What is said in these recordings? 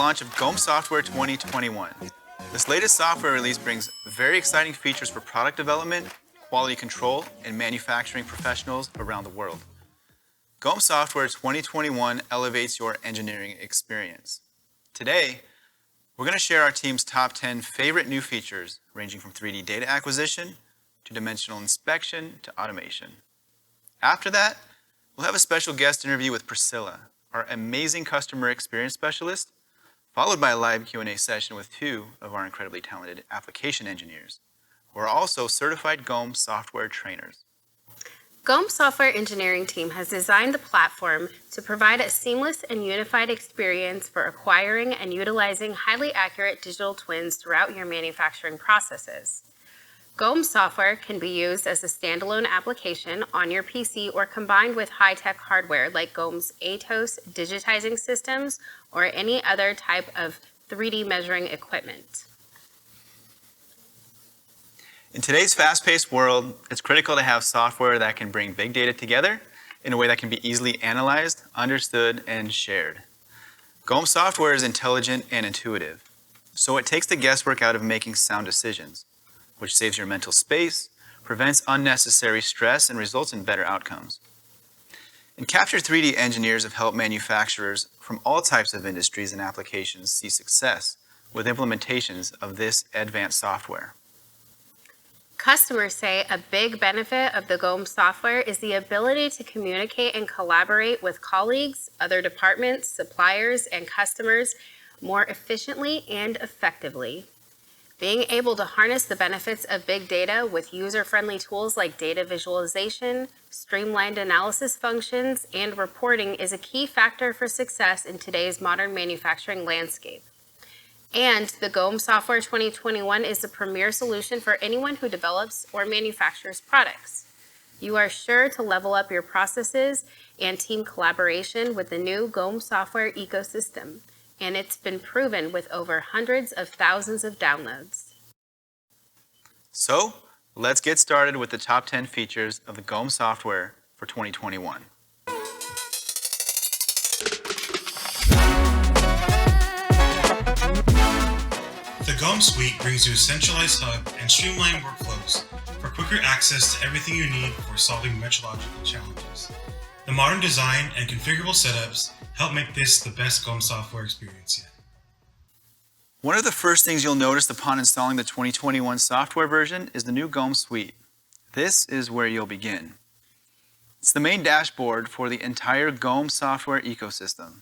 launch of GOM Software 2021. This latest software release brings very exciting features for product development, quality control, and manufacturing professionals around the world. GOM Software 2021 elevates your engineering experience. Today, we're going to share our team's top 10 favorite new features, ranging from 3D data acquisition to dimensional inspection to automation. After that, we'll have a special guest interview with Priscilla, our amazing customer experience specialist, followed by a live Q&A session with two of our incredibly talented application engineers, who are also certified GOM software trainers. GOM Software engineering team has designed the platform to provide a seamless and unified experience for acquiring and utilizing highly accurate digital twins throughout your manufacturing processes. GOM Software can be used as a standalone application on your PC or combined with high-tech hardware like GOM's ATOS digitizing systems or any other type of 3D measuring equipment. In today's fast-paced world, it's critical to have software that can bring big data together in a way that can be easily analyzed, understood, and shared. GOM software is intelligent and intuitive, so it takes the guesswork out of making sound decisions, which saves your mental space, prevents unnecessary stress, and results in better outcomes. And Capture 3D engineers have helped manufacturers from all types of industries and applications see success with implementations of this advanced software. Customers say a big benefit of the GOM software is the ability to communicate and collaborate with colleagues, other departments, suppliers, and customers more efficiently and effectively. Being able to harness the benefits of big data with user-friendly tools like data visualization, streamlined analysis functions, and reporting is a key factor for success in today's modern manufacturing landscape. And the GOM Software 2021 is the premier solution for anyone who develops or manufactures products. You are sure to level up your processes and team collaboration with the new GOM Software ecosystem, and it's been proven with over hundreds of thousands of downloads. So, let's get started with the top 10 features of the GOM Software for 2021. The GOM Suite brings you a centralized hub and streamlined workflows for quicker access to everything you need for solving metrological challenges. The modern design and configurable setups help make this the best GOM software experience yet. One of the first things you'll notice upon installing the 2021 software version is the new GOM Suite. This is where you'll begin. It's the main dashboard for the entire GOM software ecosystem.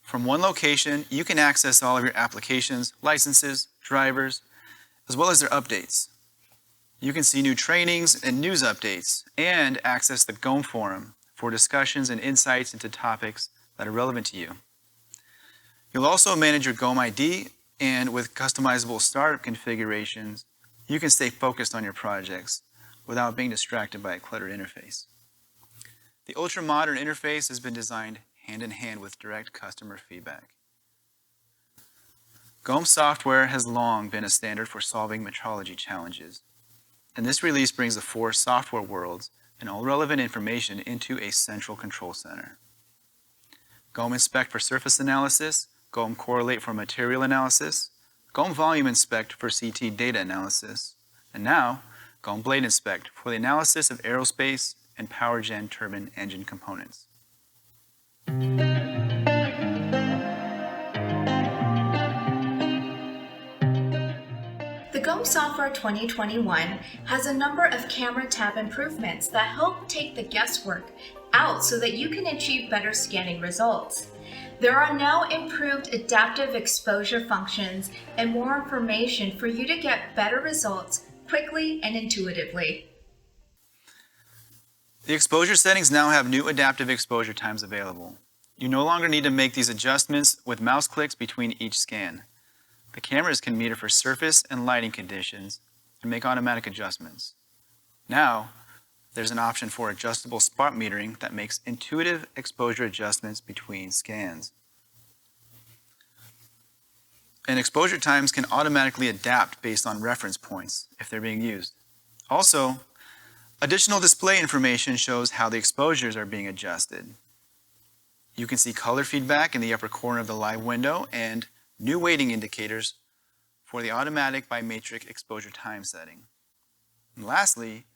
From one location, you can access all of your applications, licenses, drivers, as well as their updates. You can see new trainings and news updates, and access the GOM forum for discussions and insights into topics that are relevant to you. You'll also manage your GOM ID, and with customizable startup configurations, you can stay focused on your projects without being distracted by a cluttered interface. The ultra-modern interface has been designed hand in hand with direct customer feedback. GOM software has long been a standard for solving metrology challenges, and this release brings the four software worlds and all relevant information into a central control center. GOM Inspect for surface analysis, GOM Correlate for material analysis, GOM Volume Inspect for CT data analysis, and now GOM Blade Inspect for the analysis of aerospace and power gen turbine engine components. The GOM Software 2021 has a number of camera tab improvements that help take the guesswork out so that you can achieve better scanning results. There are now improved adaptive exposure functions and more information for you to get better results quickly and intuitively. The exposure settings now have new adaptive exposure times available. You no longer need to make these adjustments with mouse clicks between each scan. The cameras can meter for surface and lighting conditions and make automatic adjustments. Now, there's an option for adjustable spot metering that makes intuitive exposure adjustments between scans. And exposure times can automatically adapt based on reference points if they're being used. Also, additional display information shows how the exposures are being adjusted. You can see color feedback in the upper corner of the live window and new weighting indicators for the automatic bimetric exposure time setting. And lastly,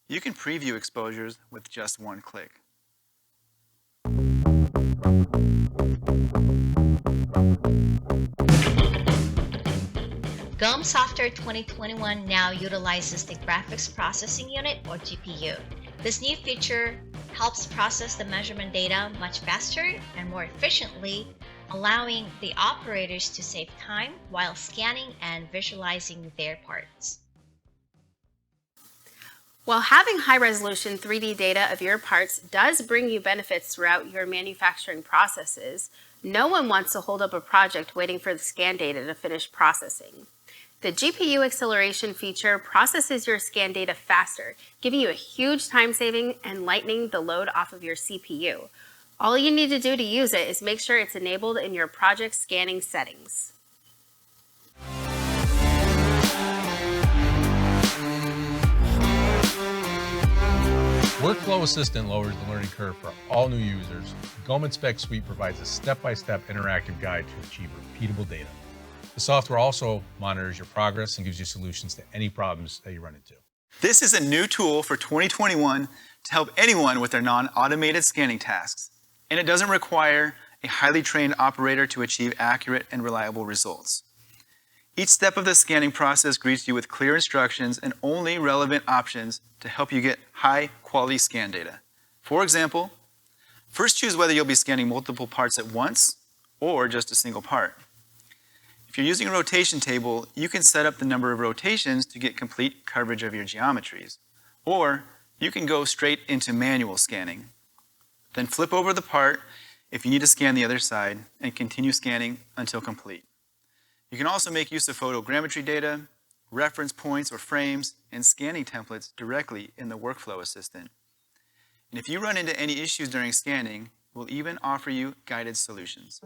you can preview exposures with just one click. GOM Software 2021 now utilizes the Graphics Processing Unit, or GPU. This new feature helps process the measurement data much faster and more efficiently, allowing the operators to save time while scanning and visualizing their parts. While having high-resolution 3D data of your parts does bring you benefits throughout your manufacturing processes, no one wants to hold up a project waiting for the scan data to finish processing. The GPU acceleration feature processes your scan data faster, giving you a huge time saving and lightening the load off of your CPU. All you need to do to use it is make sure it's enabled in your project scanning settings. Workflow Assistant lowers the learning curve for all new users. GOM Inspect Suite provides a step-by-step interactive guide to achieve repeatable data. The software also monitors your progress and gives you solutions to any problems that you run into. This is a new tool for 2021 to help anyone with their non-automated scanning tasks, and it doesn't require a highly trained operator to achieve accurate and reliable results. Each step of the scanning process greets you with clear instructions and only relevant options to help you get high-quality scan data. For example, first choose whether you'll be scanning multiple parts at once or just a single part. If you're using a rotation table, you can set up the number of rotations to get complete coverage of your geometries. Or you can go straight into manual scanning. Then flip over the part if you need to scan the other side and continue scanning until complete. You can also make use of photogrammetry data, reference points or frames, and scanning templates directly in the Workflow Assistant. And if you run into any issues during scanning, we'll even offer you guided solutions.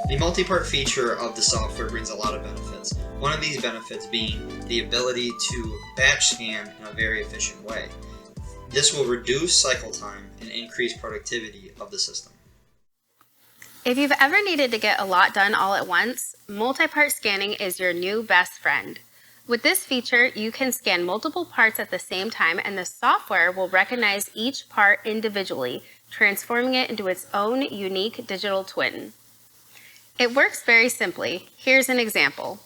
The multi-part feature of the software brings a lot of benefits. One of these benefits being the ability to batch scan in a very efficient way. This will reduce cycle time and increase productivity of the system. If you've ever needed to get a lot done all at once, multi-part scanning is your new best friend. With this feature, you can scan multiple parts at the same time, and the software will recognize each part individually, transforming it into its own unique digital twin. It works very simply. Here's an example.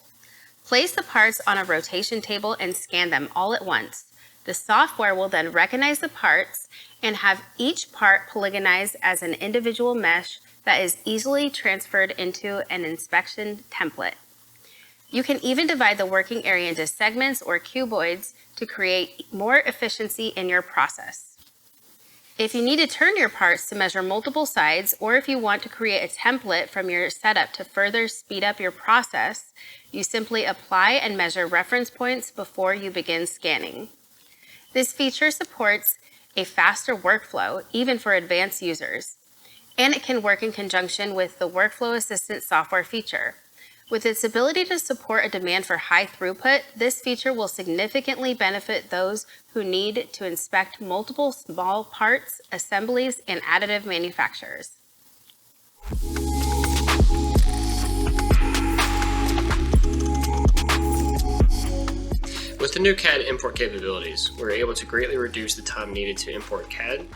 Place the parts on a rotation table and scan them all at once. The software will then recognize the parts and have each part polygonized as an individual mesh that is easily transferred into an inspection template. You can even divide the working area into segments or cuboids to create more efficiency in your process. If you need to turn your parts to measure multiple sides, or if you want to create a template from your setup to further speed up your process, you simply apply and measure reference points before you begin scanning. This feature supports a faster workflow, even for advanced users, and it can work in conjunction with the Workflow Assistant software feature. With its ability to support a demand for high throughput, this feature will significantly benefit those who need to inspect multiple small parts, assemblies, and additive manufacturers. With the new CAD import capabilities, we're able to greatly reduce the time needed to import CAD,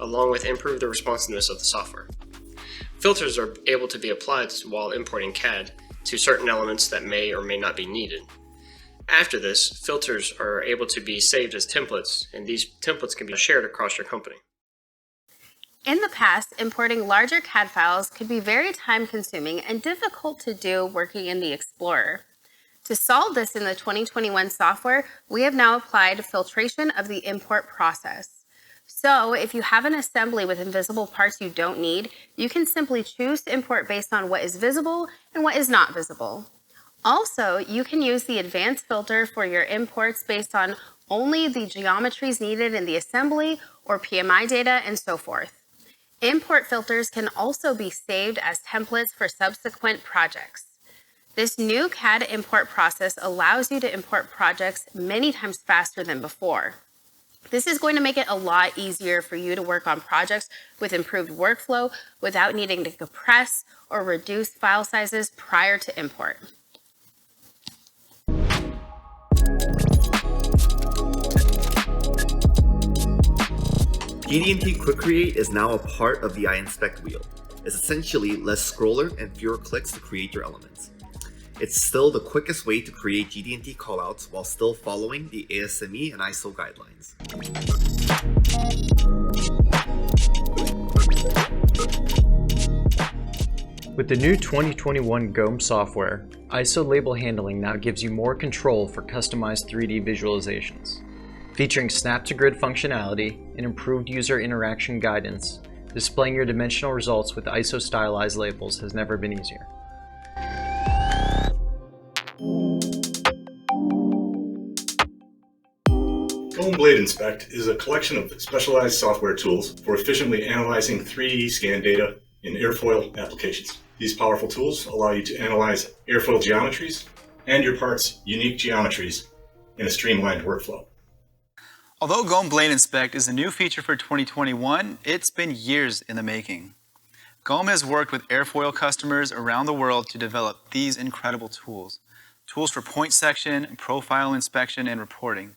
along with improve the responsiveness of the software. Filters are able to be applied while importing CAD to certain elements that may or may not be needed. After this, filters are able to be saved as templates, and these templates can be shared across your company. In the past, importing larger CAD files could be very time-consuming and difficult to do working in the Explorer. To solve this in the 2021 software, we have now applied filtration of the import process. So if you have an assembly with invisible parts you don't need, you can simply choose to import based on what is visible and what is not visible. Also, you can use the advanced filter for your imports based on only the geometries needed in the assembly or PMI data and so forth. Import filters can also be saved as templates for subsequent projects. This new CAD import process allows you to import projects many times faster than before. This is going to make it a lot easier for you to work on projects with improved workflow without needing to compress or reduce file sizes prior to import. GD&T Quick Create is now a part of the iInspect wheel. It's essentially less scroller and fewer clicks to create your elements. It's still the quickest way to create GD&T callouts while still following the ASME and ISO guidelines. With the new 2021 GOM software, ISO label handling now gives you more control for customized 3D visualizations. Featuring snap-to-grid functionality and improved user interaction guidance, displaying your dimensional results with ISO stylized labels has never been easier. GOM Blade Inspect is a collection of specialized software tools for efficiently analyzing 3D scan data in airfoil applications. These powerful tools allow you to analyze airfoil geometries and your part's unique geometries in a streamlined workflow. Although GOM Blade Inspect is a new feature for 2021, it's been years in the making. GOM has worked with airfoil customers around the world to develop these incredible tools. Tools for point section, profile inspection, and reporting.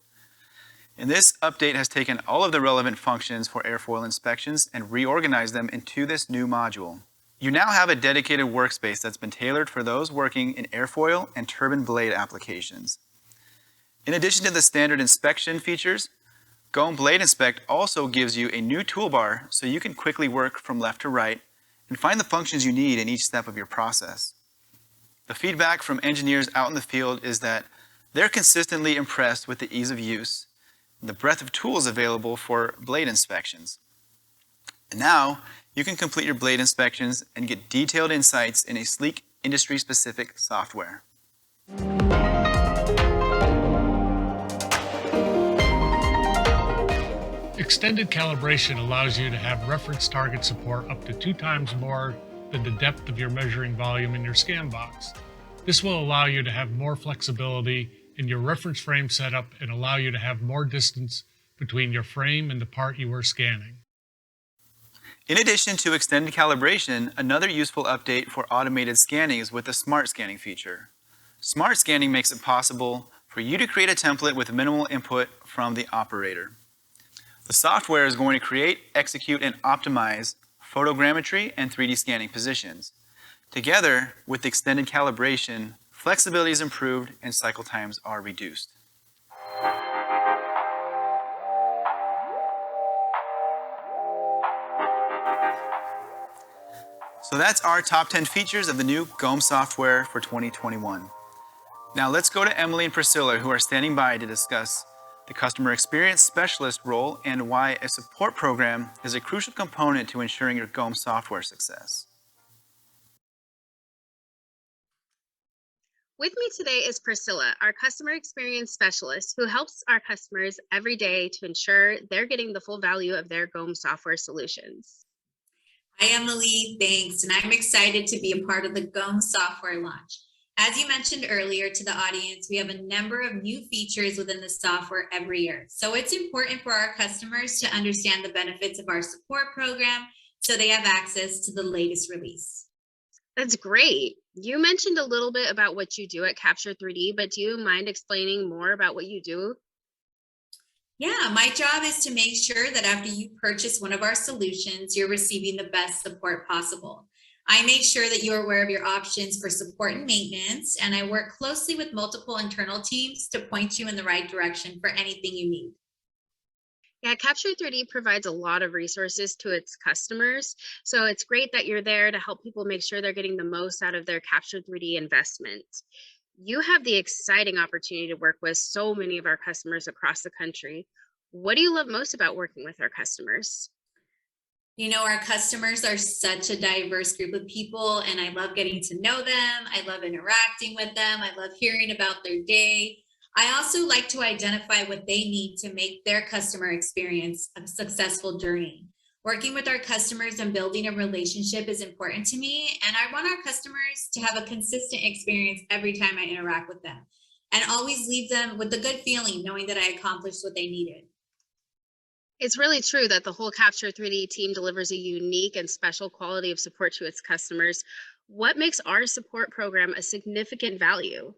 And this update has taken all of the relevant functions for airfoil inspections and reorganized them into this new module. You now have a dedicated workspace that's been tailored for those working in airfoil and turbine blade applications. In addition to the standard inspection features, GOM Blade Inspect also gives you a new toolbar so you can quickly work from left to right and find the functions you need in each step of your process. The feedback from engineers out in the field is that they're consistently impressed with the ease of use and the breadth of tools available for blade inspections. And now, you can complete your blade inspections and get detailed insights in a sleek, industry-specific software. Extended calibration allows you to have reference target support up to 2 times more than the depth of your measuring volume in your scan box. This will allow you to have more flexibility in your reference frame setup and allow you to have more distance between your frame and the part you are scanning. In addition to extended calibration, another useful update for automated scanning is with the Smart Scanning feature. Smart Scanning makes it possible for you to create a template with minimal input from the operator. The software is going to create, execute, and optimize photogrammetry and 3D scanning positions. Together with extended calibration, flexibility is improved and cycle times are reduced. So that's our top 10 features of the new GOM software for 2021. Now let's go to Emily and Priscilla, who are standing by to discuss the customer experience specialist role and why a support program is a crucial component to ensuring your GOM software success. With me today is Priscilla, our customer experience specialist, who helps our customers every day to ensure they're getting the full value of their GOM software solutions. Hi, Emily. Thanks. And I'm excited to be a part of the GOM software launch. As you mentioned earlier to the audience, we have a number of new features within the software every year. So it's important for our customers to understand the benefits of our support program so they have access to the latest release. That's great. You mentioned a little bit about what you do at Capture 3D, but do you mind explaining more about what you do? Yeah, my job is to make sure that after you purchase one of our solutions, you're receiving the best support possible. I make sure that you're aware of your options for support and maintenance, and I work closely with multiple internal teams to point you in the right direction for anything you need. Yeah, Capture 3D provides a lot of resources to its customers, so it's great that you're there to help people make sure they're getting the most out of their Capture 3D investment. You have the exciting opportunity to work with so many of our customers across the country. What do you love most about working with our customers? You know, our customers are such a diverse group of people, and I love getting to know them. I love interacting with them. I love hearing about their day. I also like to identify what they need to make their customer experience a successful journey. Working with our customers and building a relationship is important to me, and I want our customers to have a consistent experience every time I interact with them, and always leave them with a good feeling knowing that I accomplished what they needed. It's really true that the whole Capture 3D team delivers a unique and special quality of support to its customers. What makes our support program a significant value?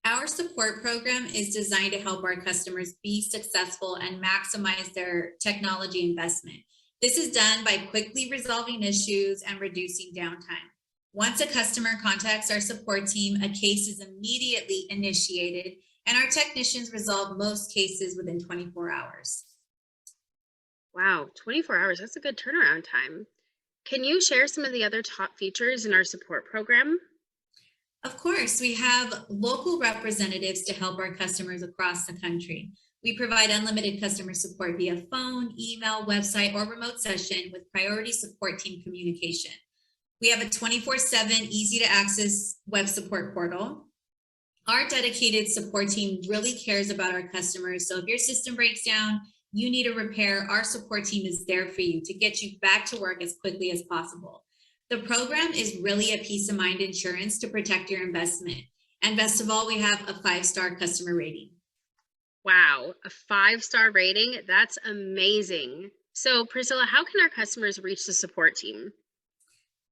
Our support program is designed to help our customers be successful and maximize their technology investment. This is done by quickly resolving issues and reducing downtime. Once a customer contacts our support team, a case is immediately initiated, and our technicians resolve most cases within 24 hours. Wow, 24 hours, that's a good turnaround time. Can you share some of the other top features in our support program? Of course, we have local representatives to help our customers across the country. We provide unlimited customer support via phone, email, website, or remote session with priority support team communication. We have a 24/7 easy to access web support portal. Our dedicated support team really cares about our customers. So if your system breaks down, you need a repair, our support team is there for you to get you back to work as quickly as possible. The program is really a peace of mind insurance to protect your investment. And best of all, we have a 5-star customer rating. Wow, a 5-star rating? That's amazing. So Priscilla, how can our customers reach the support team?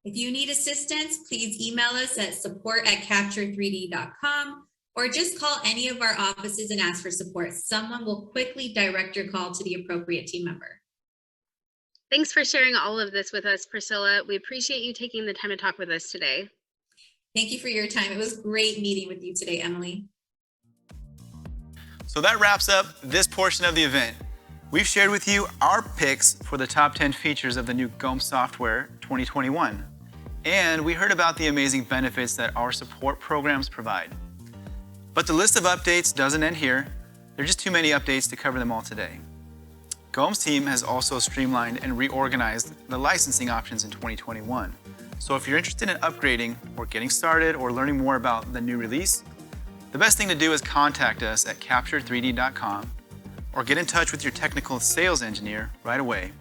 If you need assistance, please email us at support@capture3d.com or just call any of our offices and ask for support. Someone will quickly direct your call to the appropriate team member. Thanks for sharing all of this with us, Priscilla. We appreciate you taking the time to talk with us today. Thank you for your time. It was great meeting with you today, Emily. So that wraps up this portion of the event. We've shared with you our picks for the top 10 features of the new GOM Software 2021. And we heard about the amazing benefits that our support programs provide. But the list of updates doesn't end here. There are just too many updates to cover them all today. GOM's team has also streamlined and reorganized the licensing options in 2021. So if you're interested in upgrading or getting started or learning more about the new release, the best thing to do is contact us at capture3d.com or get in touch with your technical sales engineer right away.